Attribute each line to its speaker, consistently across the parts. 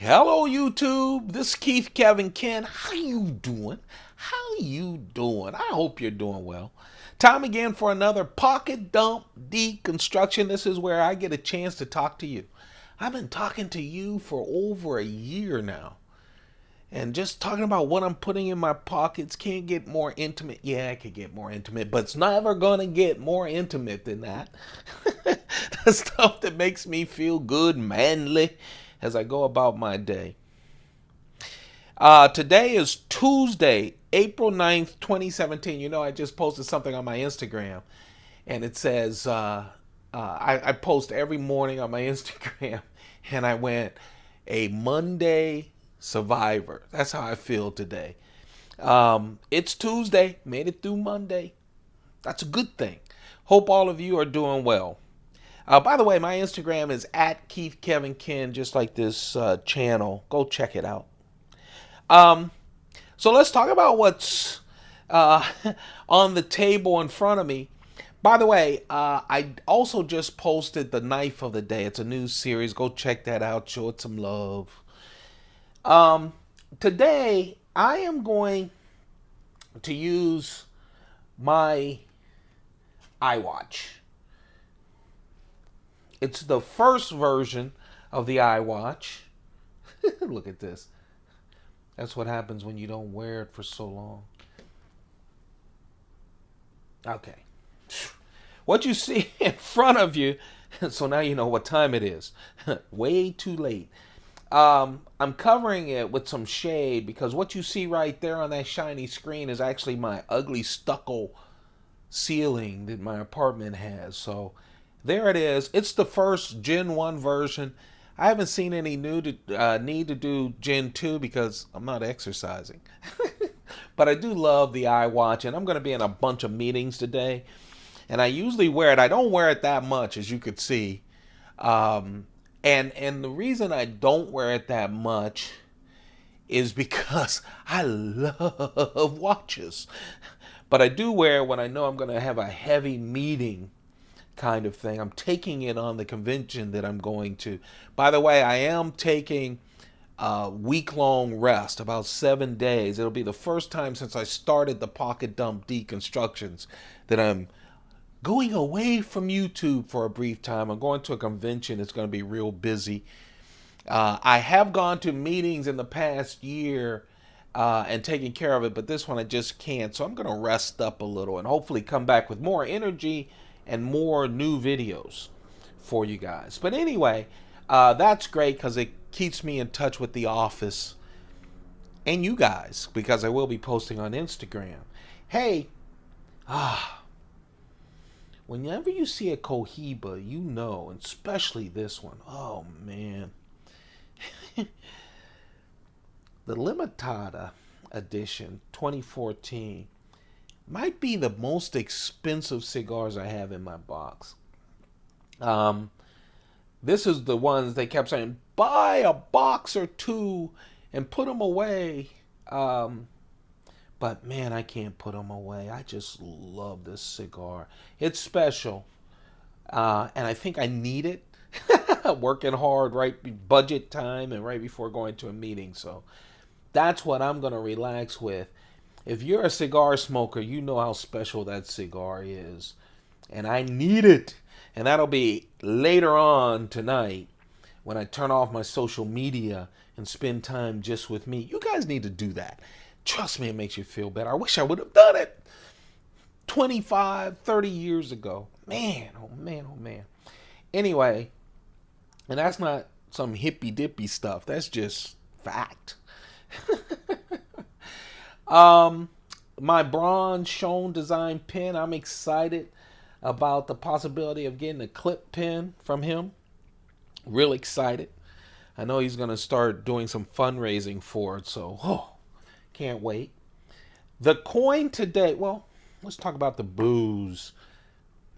Speaker 1: Hello YouTube, this is Keith Kevin Ken. How you doing? How you doing? I hope you're doing well. Time again for another pocket dump deconstruction. This is where I get a chance to talk to you. I've been talking to you for over a year now. And just talking about what I'm putting in my pockets can't get more intimate. Yeah, it could get more intimate, but it's never gonna get more intimate than that. The stuff that makes me feel good, manly, as I go about my day. Today is Tuesday, April 9th, 2017. You know, I just posted something on my Instagram, and it says, I post every morning on my Instagram, and I went, a Monday survivor. That's how I feel today. It's Tuesday, made it through Monday. That's a good thing. Hope all of you are doing well. By the way, my Instagram is at Keith Kevin Ken, just like this channel. Go check it out. So let's talk about what's uh, on the table in front of me. By the way, I also just posted the knife of the day. It's a new series. Go check that out. Show it some love. Today, I am going to use my iWatch. It's the first version of the iWatch. Look at this. That's what happens when you don't wear it for so long. Okay. What you see in front of you, so now you know what time it is. Way too late. I'm covering it with some shade because what you see right there on that shiny screen is actually my ugly stucco ceiling that my apartment has. So there it is. It's the first Gen 1 version. I haven't seen any need to do Gen 2 because I'm not exercising. But I do love the iWatch, and I'm going to be in a bunch of meetings today. And I usually wear it. I don't wear it that much, as you could see. And the reason I don't wear it that much is because I love watches. But I do wear it when I know I'm going to have a heavy meeting kind of thing. I'm taking it on the convention that I'm going to. By the way, I am taking a week-long rest, about 7 days. It'll be the first time since I started the Pocket Dump Deconstructions that I'm going away from YouTube for a brief time. I'm going to a convention. It's going to be real busy. I have gone to meetings in the past year and taken care of it, but this one I just can't. So I'm going to rest up a little and hopefully come back with more energy and more new videos for you guys. But anyway, that's great because it keeps me in touch with the office and you guys, because I will be posting on Instagram. Hey, whenever you see a Cohiba, you know, and especially this one, oh man. The Limitada edition 2014 might be the most expensive cigars I have in my box. This is the ones they kept saying, buy a box or two and put them away. But man, I can't put them away. I just love this cigar. It's special. And I think I need it. Working hard, right? Budget time and right before going to a meeting. So that's what I'm going to relax with. If you're a cigar smoker, you know how special that cigar is. And I need it. And that'll be later on tonight when I turn off my social media and spend time just with me. You guys need to do that. Trust me, it makes you feel better. I wish I would have done it 25, 30 years ago. Man, oh man, oh man. Anyway, and that's not some hippy dippy stuff. That's just fact. My bronze Schoen design pen. I'm excited about the possibility of getting a clip pen from him. Real excited. I know he's going to start doing some fundraising for it, so can't wait. The coin today, well, let's talk about the booze.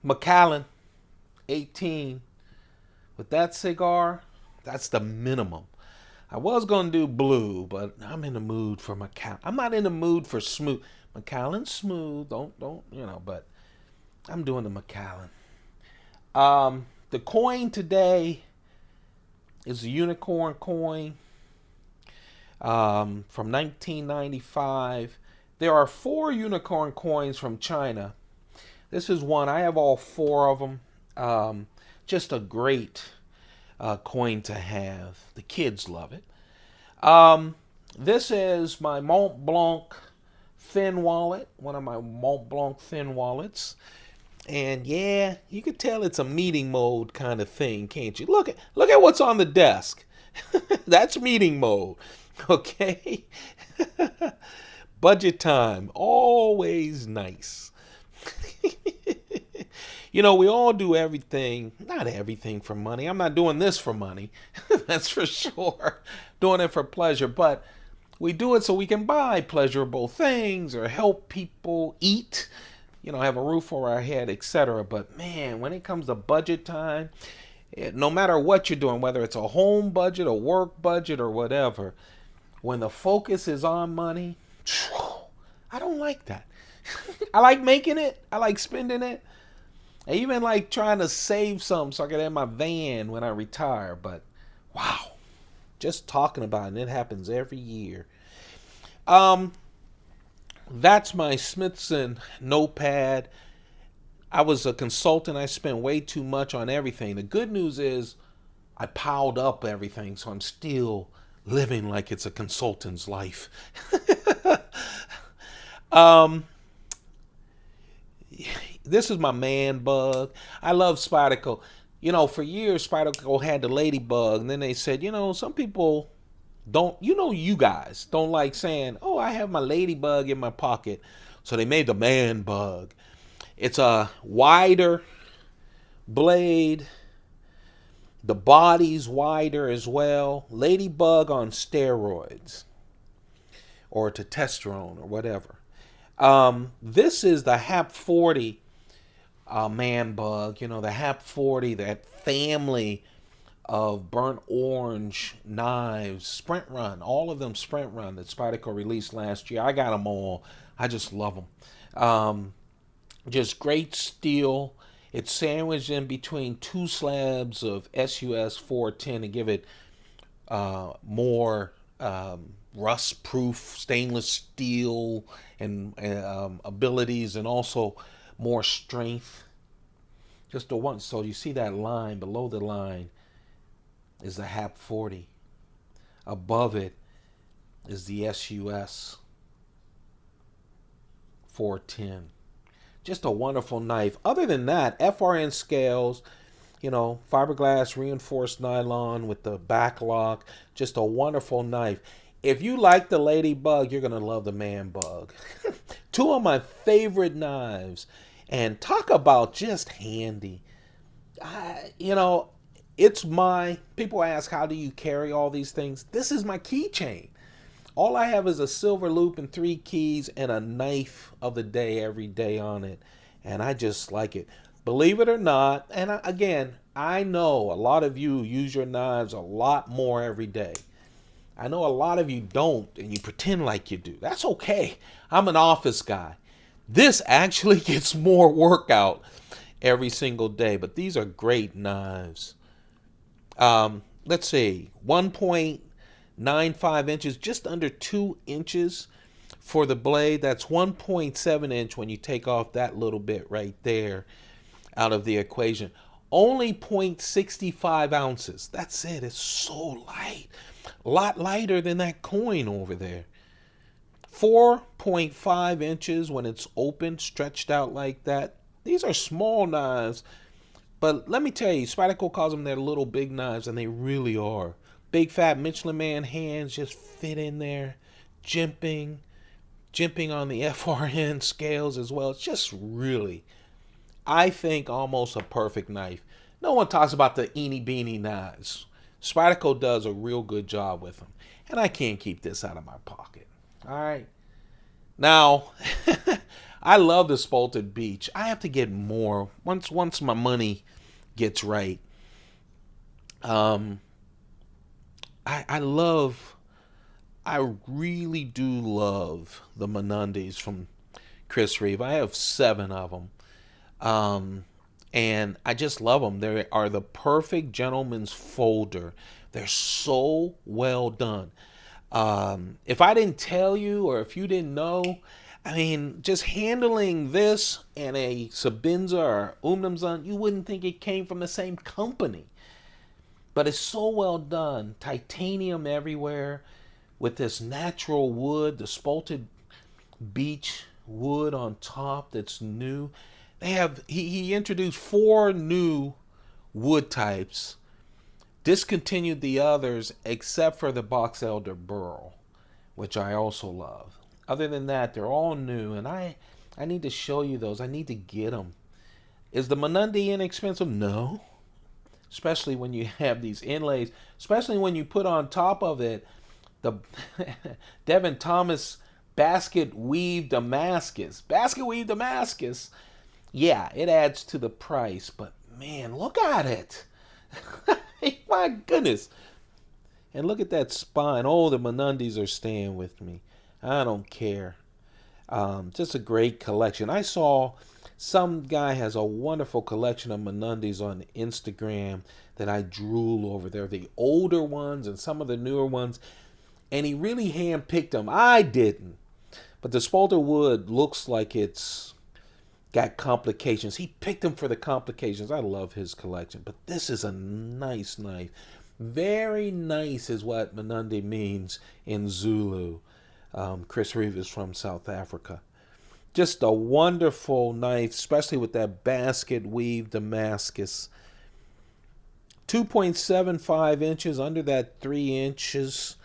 Speaker 1: Macallan, 18. With that cigar, that's the minimum. I was going to do blue, but I'm in the mood for Macallan. I'm not in the mood for smooth. Macallan's smooth, don't, but I'm doing the Macallan. The coin today is a unicorn coin. from 1995. There are 4 unicorn coins from China. This is one. I have all 4 of them. Just a great coin to have. The kids love it. This is my Mont Blanc thin wallet, one of my Mont Blanc thin wallets. And yeah, you could tell it's a meeting mode kind of thing, can't you? Look at what's on the desk. That's meeting mode. Okay? Budget time, always nice. You know, we all do everything, not everything for money. I'm not doing this for money. That's for sure. Doing it for pleasure, but we do it so we can buy pleasurable things or help people eat, you know, have a roof over our head, etc. But man, when it comes to budget time, no matter what you're doing, whether it's a home budget, a work budget, or whatever, when the focus is on money, I don't like that. I like making it. I like spending it. I even like trying to save some so I can have my van when I retire. But wow, just talking about it, and it happens every year. That's my Smithson notepad. I was a consultant. I spent way too much on everything. The good news is I piled up everything, so I'm still living like it's a consultant's life. This is my ManBug. I love Spyderco. You know, for years, Spyderco had the ladybug, and then they said, you know, some people don't, you guys don't like saying, oh, I have my ladybug in my pocket. So they made the ManBug. It's a wider blade. The body's wider as well. Ladybug on steroids. Or testosterone or whatever. This is the Hap 40 ManBug. You know, the Hap 40, that family of burnt orange knives, Sprint Run, all of them Sprint Run that Spyderco released last year. I got them all. I just love them. Just great steel. It's sandwiched in between 2 slabs of SUS 410 to give it more rust-proof stainless steel and abilities, and also more strength. Just the one. So you see that line below the line is the Hap 40. Above it is the SUS 410. Just a wonderful knife. Other than that, FRN scales, you know, fiberglass reinforced nylon with the back lock. Just a wonderful knife. If you like the ladybug, you're going to love the ManBug. 2 of my favorite knives. And talk about just handy. You know, people ask, how do you carry all these things? This is my keychain. All I have is a silver loop and 3 keys and a knife of the day every day on it. And I just like it. Believe it or not, and again, I know a lot of you use your knives a lot more every day. I know a lot of you don't, and you pretend like you do. That's okay. I'm an office guy. This actually gets more work out every single day, but these are great knives. Let's see, 1.95 inches, just under 2 inches for the blade. That's 1.7 inch when you take off that little bit right there out of the equation. Only 0.65 ounces. That's it. It's so light. A lot lighter than that coin over there. 4.5 inches when it's open, stretched out like that. These are small knives, but let me tell you, Spyderco calls them their little big knives, and they really are. Big fat Michelin Man hands just fit in there, jimping on the FRN scales as well. It's just really, I think, almost a perfect knife. No one talks about the eeny beeny knives. Spyderco does a real good job with them, and I can't keep this out of my pocket. All right. Now, I love the Spalted Beech. I have to get more once my money gets right. I really do love the Mnandis from Chris Reeve. I have 7 of them. And I just love them. They are the perfect gentleman's folder. They're so well done. If I didn't tell you, or if you didn't know, I mean, just handling this and a Sabinza or Umnumzan, you wouldn't think it came from the same company. But it's so well done. Titanium everywhere with this natural wood, the spalted beech wood on top that's new. He introduced 4 new wood types, discontinued the others except for the box elder burl, which I also love. Other than that, they're all new, and I need to show you those. I need to get them. Is the Mnandi inexpensive? No. Especially when you have these inlays, especially when you put on top of it the Devin Thomas basket weave Damascus. Basket weave Damascus. Yeah, it adds to the price, but man, look at it. My goodness. And look at that spine. Oh, the Mnandis are staying with me. I don't care. Just a great collection. I saw some guy has a wonderful collection of Mnandis on Instagram that I drool over. They're the older ones and some of the newer ones. And he really handpicked them. I didn't. But the spalter wood looks like it's got complications. He picked them for the complications. I love his collection. But this is a nice knife. Very nice is what Mnandi means in Zulu. Chris Reeve is from South Africa. Just a wonderful knife, especially with that basket weave Damascus. 2.75 inches under that 3 inches.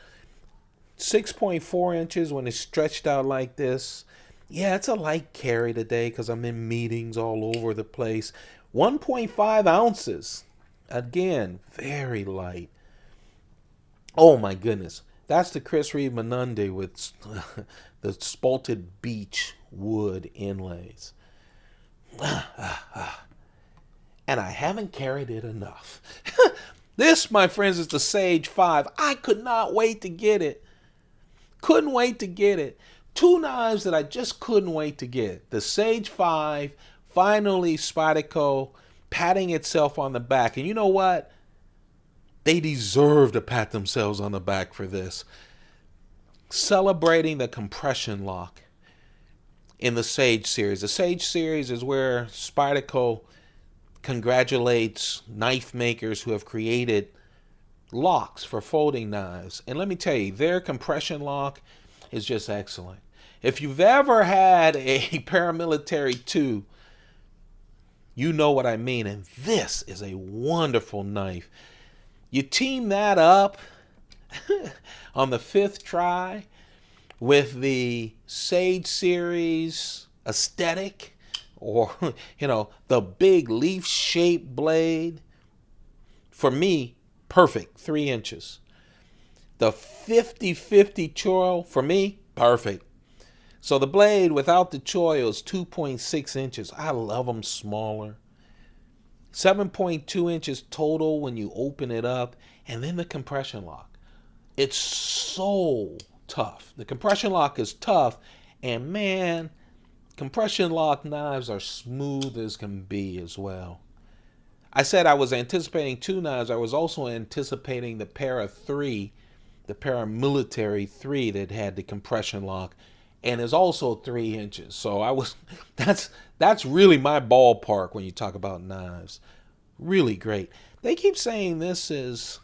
Speaker 1: 6.4 inches when it's stretched out like this. Yeah, it's a light carry today because I'm in meetings all over the place. 1.5 ounces. Again, very light. Oh my goodness. That's the Chris Reeve Mnandi with the Spalted Beech wood inlays. And I haven't carried it enough. This, my friends, is the Sage 5. I could not wait to get it. Couldn't wait to get it. 2 knives that I just couldn't wait to get. The Sage 5, finally Spyderco patting itself on the back. And you know what? They deserve to pat themselves on the back for this. Celebrating the compression lock in the Sage series. The Sage series is where Spyderco congratulates knife makers who have created locks for folding knives. And let me tell you, their compression lock is just excellent. If you've ever had a paramilitary 2, you know what I mean. And this is a wonderful knife. You team that up on the 5th try with the Sage series aesthetic, or, the big leaf-shaped blade. For me, perfect, 3 inches. The 50-50 choil, for me, perfect. So the blade without the choil is 2.6 inches. I love them smaller. 7.2 inches total when you open it up. And then the compression lock. It's so tough. The compression lock is tough. And man, compression lock knives are smooth as can be as well. I said I was anticipating 2 knives. I was also anticipating the Para 3, the paramilitary 3 that had the compression lock, and is also 3 inches. So that's really my ballpark when you talk about knives. Really great. They keep saying this is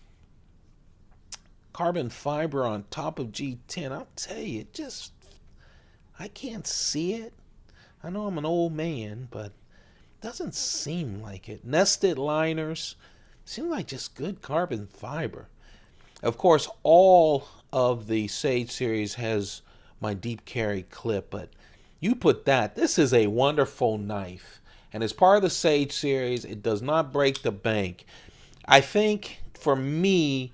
Speaker 1: carbon fiber on top of G10. I'll tell you, I can't see it. I know I'm an old man, but it doesn't seem like it. Nested liners seem like just good carbon fiber. Of course, all of the Sage series has my deep carry clip, but you put that. This is a wonderful knife. And as part of the Sage series, it does not break the bank. I think for me,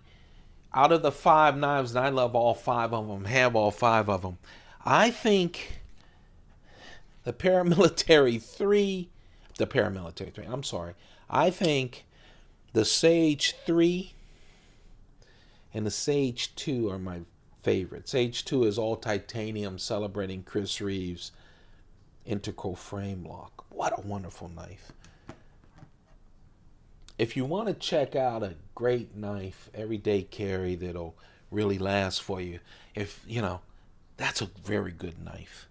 Speaker 1: out of the 5 knives, and I love all 5 of them, have all 5 of them, I think the paramilitary 3, I think the Sage 3 and the Sage 2 are my favorite. Sage 2 is all titanium, celebrating Chris Reeve's integral frame lock. What a wonderful knife. If you want to check out a great knife, everyday carry that'll really last for you. If, you know, that's a very good knife.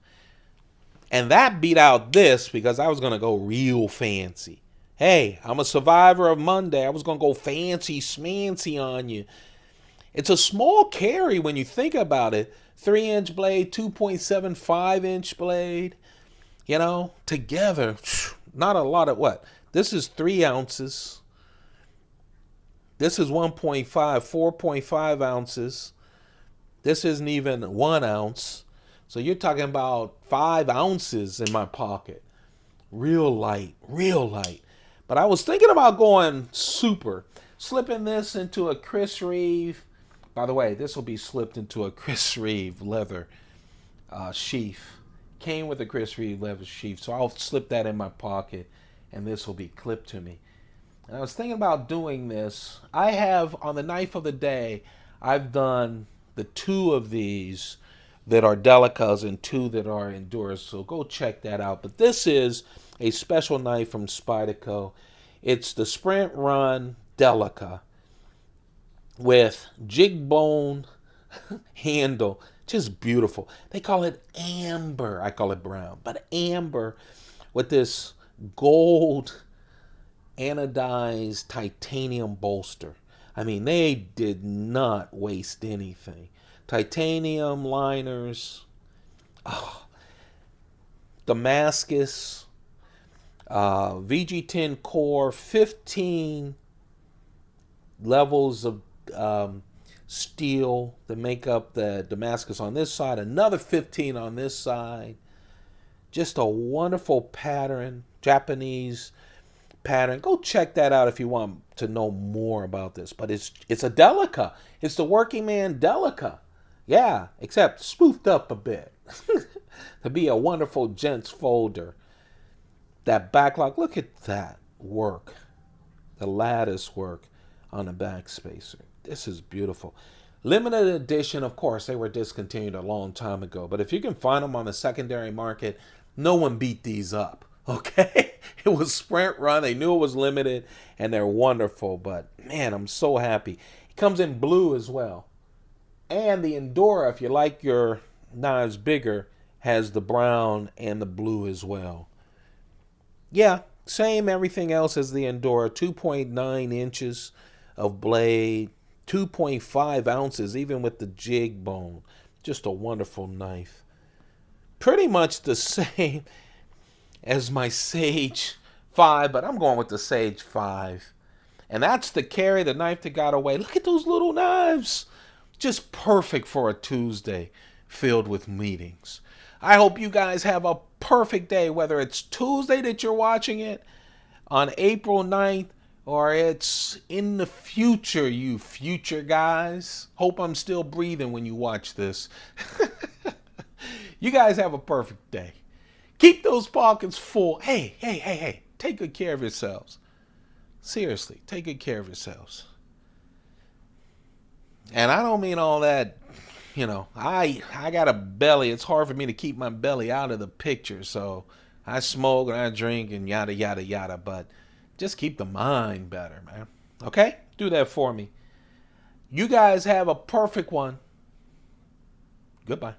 Speaker 1: And that beat out this because I was going to go real fancy. Hey, I'm a survivor of Monday. I was going to go fancy smancy on you. It's a small carry when you think about it. 3-inch blade, 2.75-inch blade. You know, together, not a lot of what? This is 3 ounces. This is 1.5, 4.5 ounces. This isn't even 1 ounce. So you're talking about 5 ounces in my pocket. Real light, real light. But I was thinking about going super. Slipping this into a Chris Reeve. By the way, this will be slipped into a Chris Reeve leather sheath. Came with a Chris Reeve leather sheath. So I'll slip that in my pocket and this will be clipped to me. And I was thinking about doing this. I have, on the knife of the day, I've done the 2 of these that are Delicas and 2 that are Enduras. So go check that out. But this is a special knife from Spyderco. It's the Sprint Run Delica with jig bone handle. Just beautiful. They call it amber. I call it brown. But amber with this gold anodized titanium bolster. I mean, they did not waste anything. Titanium liners, Damascus, VG10 core, 15 levels of steel that make up the Damascus on this side, another 15 on this side. Just a wonderful pattern, Japanese pattern. Go check that out if you want to know more about this. But it's a Delica. It's the working man Delica. Yeah, except spoofed up a bit to be a wonderful gents folder. That backlock, look at that work. The lattice work on the back spacer. This is beautiful. Limited edition, of course, they were discontinued a long time ago. But if you can find them on the secondary market, no one beat these up. Okay? It was Sprint Run. They knew it was limited, and they're wonderful. But, man, I'm so happy. It comes in blue as well. And the Endura, if you like your knives bigger, has the brown and the blue as well. Yeah, same everything else as the Endura. 2.9 inches of blade. 2.5 ounces, even with the jig bone. Just a wonderful knife. Pretty much the same as my Sage 5, but I'm going with the Sage 5. And that's the carry, the knife that got away. Look at those little knives. Just perfect for a Tuesday filled with meetings. I hope you guys have a perfect day, whether it's Tuesday that you're watching it on April 9th, or it's in the future, you future guys. Hope I'm still breathing when you watch this. You guys have a perfect day. Keep those pockets full. Hey. Take good care of yourselves. Seriously, take good care of yourselves. And I don't mean all that, you know, I got a belly. It's hard for me to keep my belly out of the picture. So I smoke and I drink and yada, yada, yada. But just keep the mind better, man. Okay? Do that for me. You guys have a perfect one. Goodbye.